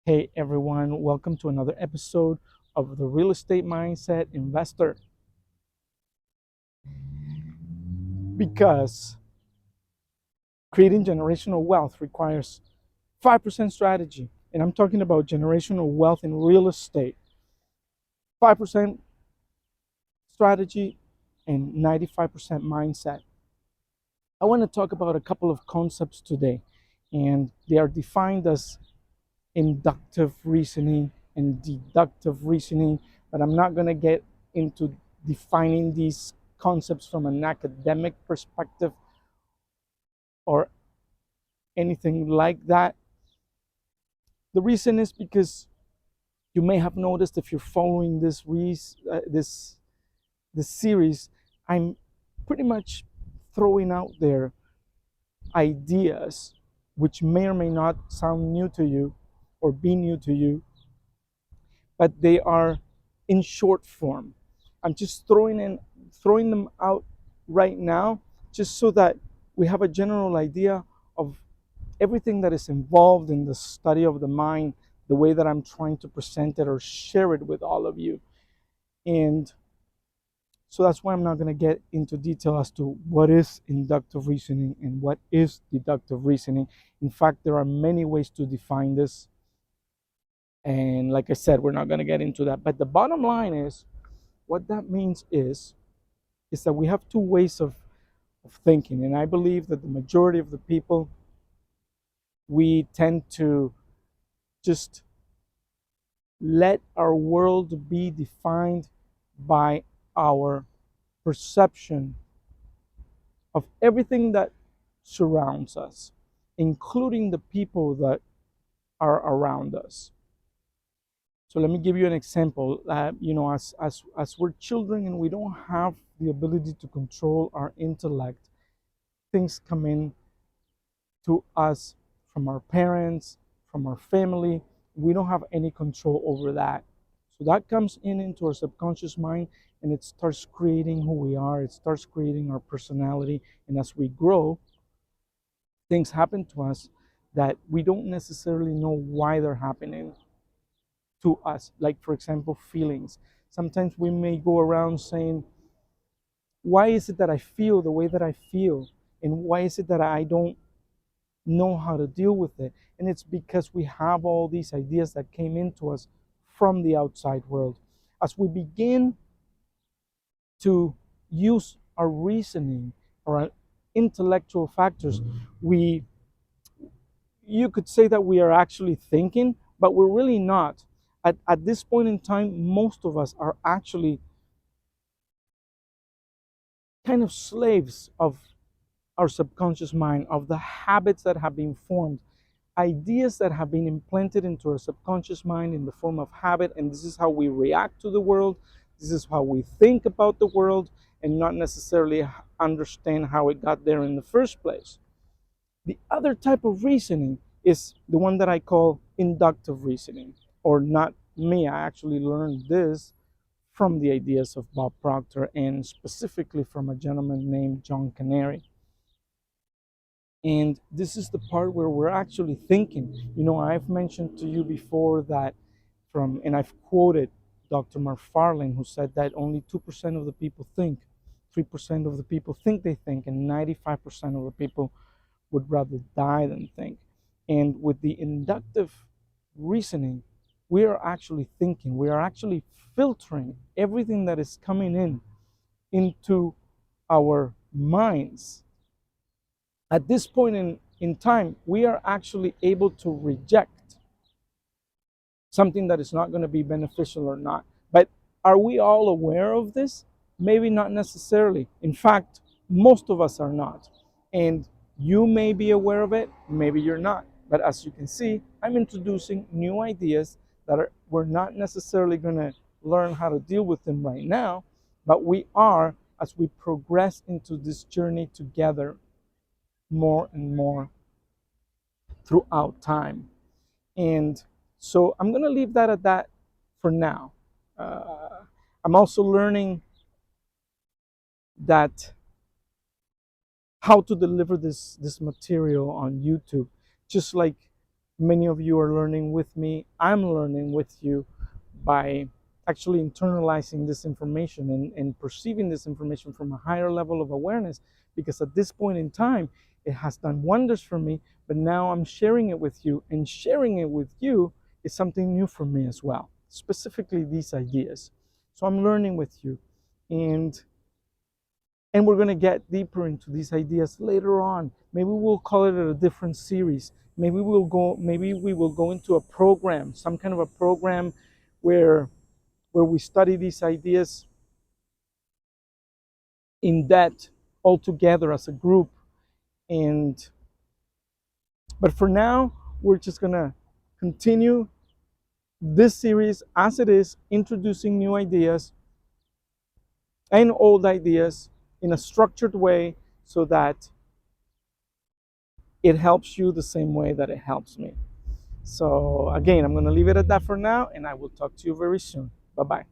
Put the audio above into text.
Hey everyone, welcome to another episode of the Real Estate Mindset Investor. Because creating generational wealth requires 5% strategy. And I'm talking about generational wealth in real estate. 5% strategy and 95% mindset. I want to talk about a couple of concepts today, and they are defined as inductive reasoning and deductive reasoning, but I'm not going to get into defining these concepts from an academic perspective or anything like that. The reason is because you may have noticed, if you're following this series, I'm pretty much throwing out there ideas which may or may not sound new to you or be new to you, but they are in short form. I'm just throwing them out right now, just so that we have a general idea of everything that is involved in the study of the mind, the way that I'm trying to present it or share it with all of you. And so that's why I'm not going to get into detail as to what is inductive reasoning and what is deductive reasoning. In fact, there are many ways to define this. And like I said, we're not going to get into that. But the bottom line is, what that means is that we have two ways of thinking. And I believe that the majority of the people, we tend to just let our world be defined by our perception of everything that surrounds us, including the people that are around us. So let me give you an example. As we're children and we don't have the ability to control our intellect, things come in to us from our parents, from our family. We don't have any control over that. So that comes into our subconscious mind, and it starts creating who we are. It starts creating our personality. And as we grow, things happen to us that we don't necessarily know why they're happening to us. Like, for example, feelings. Sometimes we may go around saying, why is it that I feel the way that I feel? And why is it that I don't know how to deal with it? And it's because we have all these ideas that came into us from the outside world. As we begin to use our reasoning or our intellectual factors, we you could say that we are actually thinking, but we're really not. At this point in time, most of us are actually kind of slaves of our subconscious mind, of the habits that have been formed, ideas that have been implanted into our subconscious mind in the form of habit. And this is how we react to the world. This is how we think about the world, and not necessarily understand how it got there in the first place. The other type of reasoning is the one that I call inductive reasoning, or not me. I actually learned this from the ideas of Bob Proctor, and specifically from a gentleman named John Canary. And this is the part where we're actually thinking. I've mentioned to you before that and I've quoted Dr. Marfarlane, who said that only 2% of the people think, 3% of the people think they think, and 95% of the people would rather die than think. And with the inductive reasoning, we are actually thinking, we are actually filtering everything that is coming into our minds. At this point in time, we are actually able to reject something that is not going to be beneficial or not. But are we all aware of this? Maybe not necessarily. In fact, most of us are not. And you may be aware of it, maybe you're not. But as you can see, I'm introducing new ideas that we're not necessarily going to learn how to deal with them right now, but we are, as we progress into this journey together more and more throughout time. And so I'm going to leave that at that for now. I'm also learning that how to deliver this material on YouTube, just like Many of you are learning with me. I'm learning with you by actually internalizing this information and perceiving this information from a higher level of awareness, because at this point in time it has done wonders for me, but now I'm sharing it with you, and sharing it with you is something new for me as well, specifically these ideas. So I'm learning with you, and we're going to get deeper into these ideas later on. Maybe we'll call it a different series. Maybe we will go into a program, some kind of a program where we study these ideas in depth all together as a group. And but for now, we're just going to continue this series as it is, introducing new ideas and old ideas in a structured way, so that it helps you the same way that it helps me. So again, I'm going to leave it at that for now, and I will talk to you very soon. Bye-bye.